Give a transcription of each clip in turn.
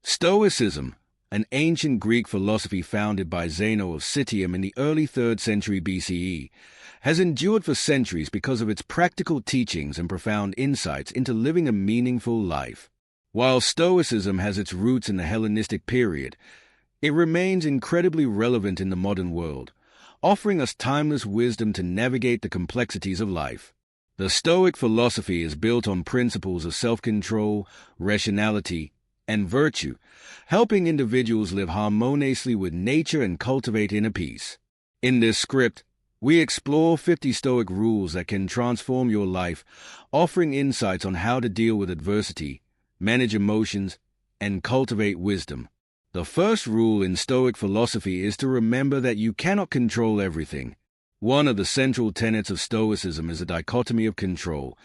Stoicism, an ancient Greek philosophy founded by Zeno of Citium in the early 3rd century BCE, has endured for centuries because of its practical teachings and profound insights into living a meaningful life. While Stoicism has its roots in the Hellenistic period, it remains incredibly relevant in the modern world, offering us timeless wisdom to navigate the complexities of life. The Stoic philosophy is built on principles of self-control, rationality, and virtue, helping individuals live harmoniously with nature and cultivate inner peace. In this script, we explore 50 Stoic rules that can transform your life, offering insights on how to deal with adversity, manage emotions, and cultivate wisdom. The first rule in Stoic philosophy is to remember that you cannot control everything. One of the central tenets of Stoicism is a dichotomy of control,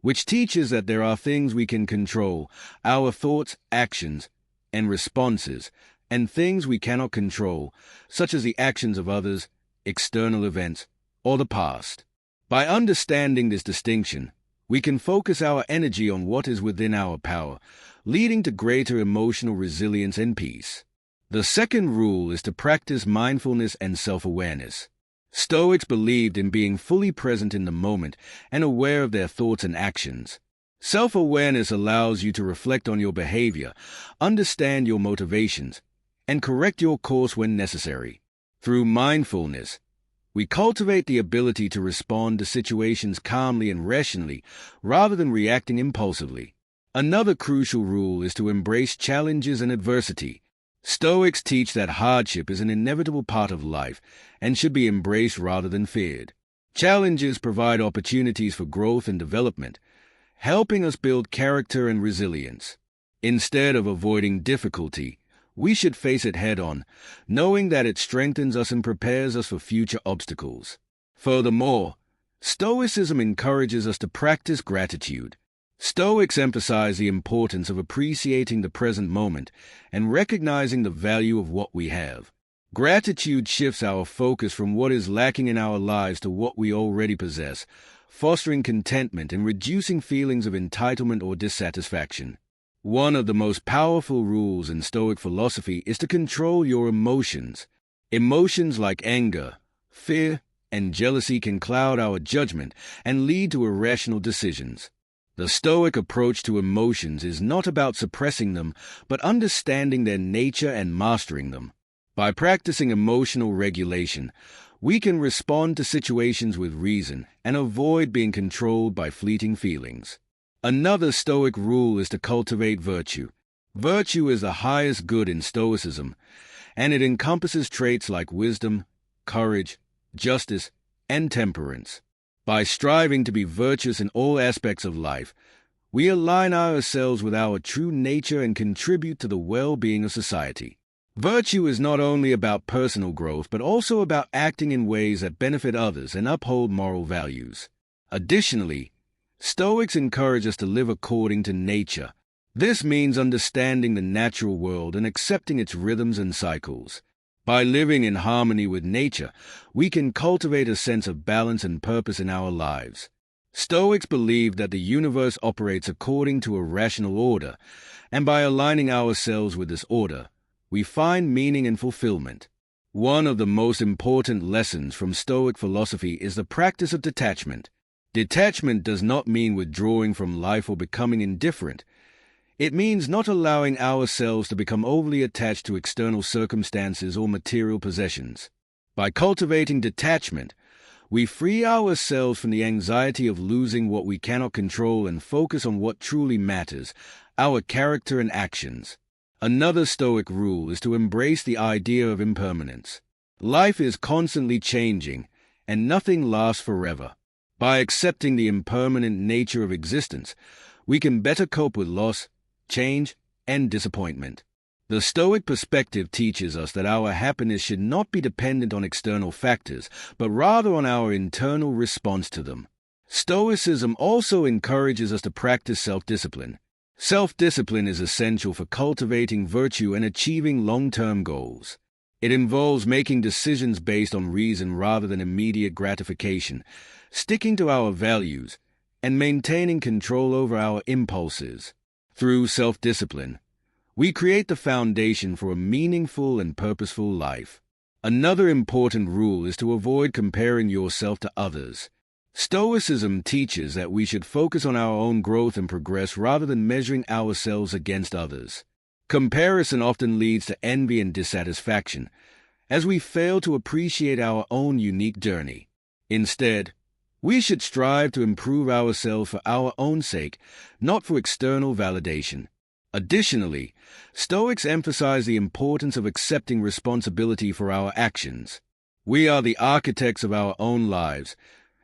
which teaches that there are things we can control, our thoughts, actions, and responses, and things we cannot control, such as the actions of others, external events, or the past. By understanding this distinction, we can focus our energy on what is within our power, leading to greater emotional resilience and peace. The second rule is to practice mindfulness and self-awareness. Stoics believed in being fully present in the moment and aware of their thoughts and actions. Self-awareness allows you to reflect on your behavior, understand your motivations, and correct your course when necessary. Through mindfulness, we cultivate the ability to respond to situations calmly and rationally, rather than reacting impulsively. Another crucial rule is to embrace challenges and adversity. Stoics teach that hardship is an inevitable part of life and should be embraced rather than feared. Challenges provide opportunities for growth and development, helping us build character and resilience. Instead of avoiding difficulty, we should face it head-on, knowing that it strengthens us and prepares us for future obstacles. Furthermore, Stoicism encourages us to practice gratitude. Stoics emphasize the importance of appreciating the present moment and recognizing the value of what we have. Gratitude shifts our focus from what is lacking in our lives to what we already possess, fostering contentment and reducing feelings of entitlement or dissatisfaction. One of the most powerful rules in Stoic philosophy is to control your emotions. Emotions like anger, fear, and jealousy can cloud our judgment and lead to irrational decisions. The Stoic approach to emotions is not about suppressing them, but understanding their nature and mastering them. By practicing emotional regulation, we can respond to situations with reason and avoid being controlled by fleeting feelings. Another Stoic rule is to cultivate virtue. Virtue is the highest good in Stoicism, and it encompasses traits like wisdom, courage, justice, and temperance. By striving to be virtuous in all aspects of life, we align ourselves with our true nature and contribute to the well-being of society. Virtue is not only about personal growth, but also about acting in ways that benefit others and uphold moral values. Additionally, Stoics encourage us to live according to nature. This means understanding the natural world and accepting its rhythms and cycles. By living in harmony with nature, we can cultivate a sense of balance and purpose in our lives. Stoics believe that the universe operates according to a rational order, and by aligning ourselves with this order, we find meaning and fulfillment. One of the most important lessons from Stoic philosophy is the practice of detachment. Detachment does not mean withdrawing from life or becoming indifferent. It means not allowing ourselves to become overly attached to external circumstances or material possessions. By cultivating detachment, we free ourselves from the anxiety of losing what we cannot control and focus on what truly matters, our character and actions. Another Stoic rule is to embrace the idea of impermanence. Life is constantly changing, and nothing lasts forever. By accepting the impermanent nature of existence, we can better cope with loss, change, and disappointment. The Stoic perspective teaches us that our happiness should not be dependent on external factors, but rather on our internal response to them. Stoicism also encourages us to practice self-discipline. Self-discipline is essential for cultivating virtue and achieving long-term goals. It involves making decisions based on reason rather than immediate gratification, sticking to our values, and maintaining control over our impulses. Through self-discipline, We create the foundation for a meaningful and purposeful life. Another important rule is to avoid comparing yourself to others. Stoicism teaches that we should focus on our own growth and progress rather than measuring ourselves against others. Comparison often leads to envy and dissatisfaction, as we fail to appreciate our own unique journey. Instead, we should strive to improve ourselves for our own sake, not for external validation. Additionally, Stoics emphasize the importance of accepting responsibility for our actions. We are the architects of our own lives,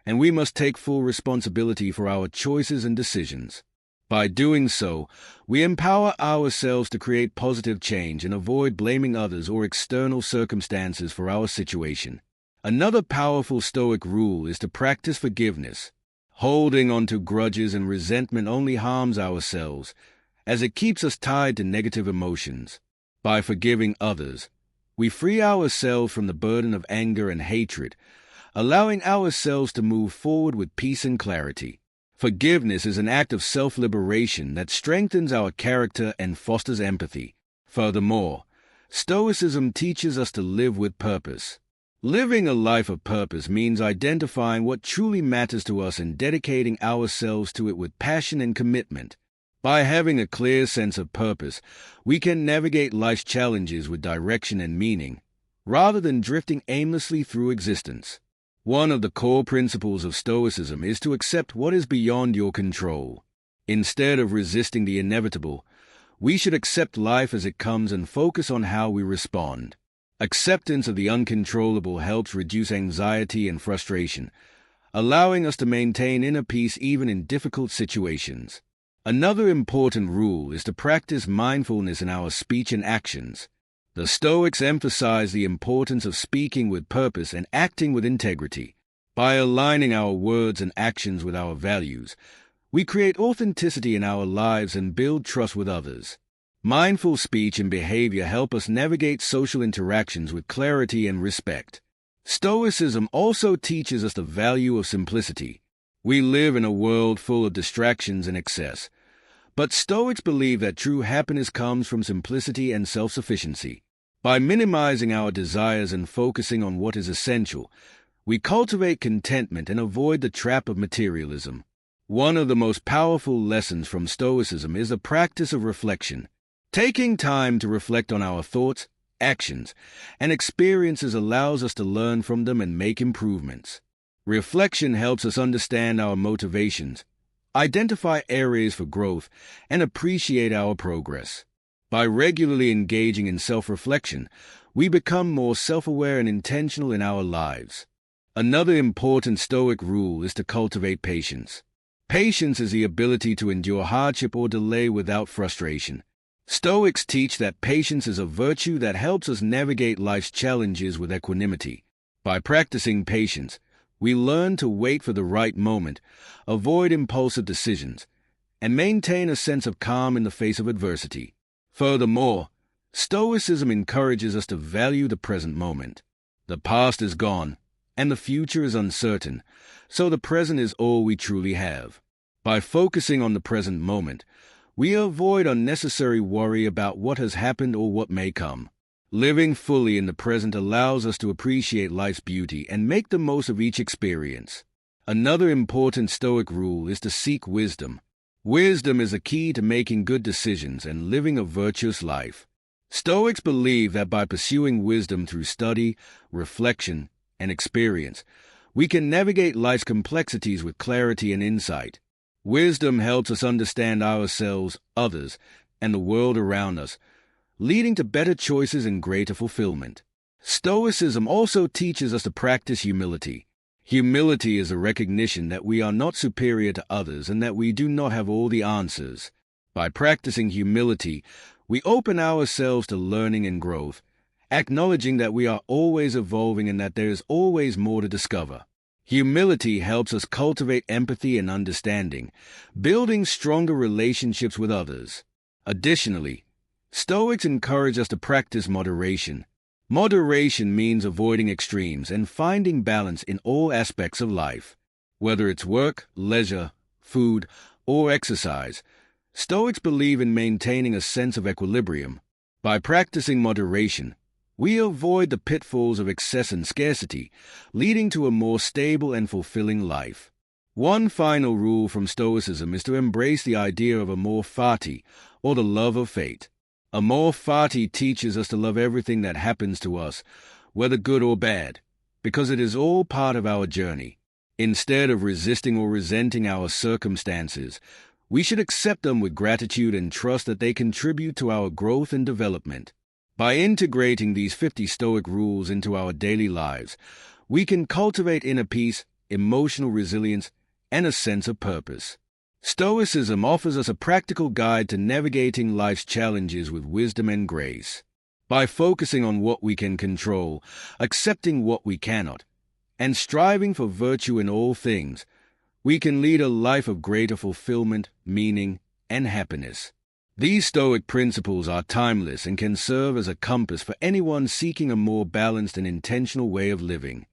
and we must take full responsibility for our choices and decisions. By doing so, we empower ourselves to create positive change and avoid blaming others or external circumstances for our situation. Another powerful Stoic rule is to practice forgiveness. Holding on to grudges and resentment only harms ourselves, as it keeps us tied to negative emotions. By forgiving others, we free ourselves from the burden of anger and hatred, allowing ourselves to move forward with peace and clarity. Forgiveness is an act of self-liberation that strengthens our character and fosters empathy. Furthermore, Stoicism teaches us to live with purpose. Living a life of purpose means identifying what truly matters to us and dedicating ourselves to it with passion and commitment. By having a clear sense of purpose, we can navigate life's challenges with direction and meaning, rather than drifting aimlessly through existence. One of the core principles of Stoicism is to accept what is beyond your control. Instead of resisting the inevitable, we should accept life as it comes and focus on how we respond. Acceptance of the uncontrollable helps reduce anxiety and frustration, allowing us to maintain inner peace even in difficult situations. Another important rule is to practice mindfulness in our speech and actions. The Stoics emphasize the importance of speaking with purpose and acting with integrity. By aligning our words and actions with our values, we create authenticity in our lives and build trust with others. Mindful speech and behavior help us navigate social interactions with clarity and respect. Stoicism also teaches us the value of simplicity. We live in a world full of distractions and excess, but Stoics believe that true happiness comes from simplicity and self-sufficiency. By minimizing our desires and focusing on what is essential, we cultivate contentment and avoid the trap of materialism. One of the most powerful lessons from Stoicism is the practice of reflection. Taking time to reflect on our thoughts, actions, and experiences allows us to learn from them and make improvements. Reflection helps us understand our motivations, identify areas for growth, and appreciate our progress. By regularly engaging in self-reflection, we become more self-aware and intentional in our lives. Another important Stoic rule is to cultivate patience. Patience is the ability to endure hardship or delay without frustration. Stoics teach that patience is a virtue that helps us navigate life's challenges with equanimity. By practicing patience, we learn to wait for the right moment, avoid impulsive decisions, and maintain a sense of calm in the face of adversity. Furthermore, Stoicism encourages us to value the present moment. The past is gone, and the future is uncertain, so the present is all we truly have. By focusing on the present moment, we avoid unnecessary worry about what has happened or what may come. Living fully in the present allows us to appreciate life's beauty and make the most of each experience. Another important Stoic rule is to seek wisdom. Wisdom is a key to making good decisions and living a virtuous life. Stoics believe that by pursuing wisdom through study, reflection, and experience, we can navigate life's complexities with clarity and insight. Wisdom helps us understand ourselves, others, and the world around us, leading to better choices and greater fulfillment. Stoicism also teaches us to practice humility. Humility is a recognition that we are not superior to others and that we do not have all the answers. By practicing humility, we open ourselves to learning and growth, acknowledging that we are always evolving and that there is always more to discover. Humility helps us cultivate empathy and understanding, building stronger relationships with others. Additionally, Stoics encourage us to practice moderation. Moderation means avoiding extremes and finding balance in all aspects of life. Whether it's work, leisure, food, or exercise, Stoics believe in maintaining a sense of equilibrium. By practicing moderation, we avoid the pitfalls of excess and scarcity, leading to a more stable and fulfilling life. One final rule from Stoicism is to embrace the idea of amor fati, or the love of fate. Amor fati teaches us to love everything that happens to us, whether good or bad, because it is all part of our journey. Instead of resisting or resenting our circumstances, we should accept them with gratitude and trust that they contribute to our growth and development. By integrating these 50 Stoic rules into our daily lives, we can cultivate inner peace, emotional resilience, and a sense of purpose. Stoicism offers us a practical guide to navigating life's challenges with wisdom and grace. By focusing on what we can control, accepting what we cannot, and striving for virtue in all things, we can lead a life of greater fulfillment, meaning, and happiness. These Stoic principles are timeless and can serve as a compass for anyone seeking a more balanced and intentional way of living.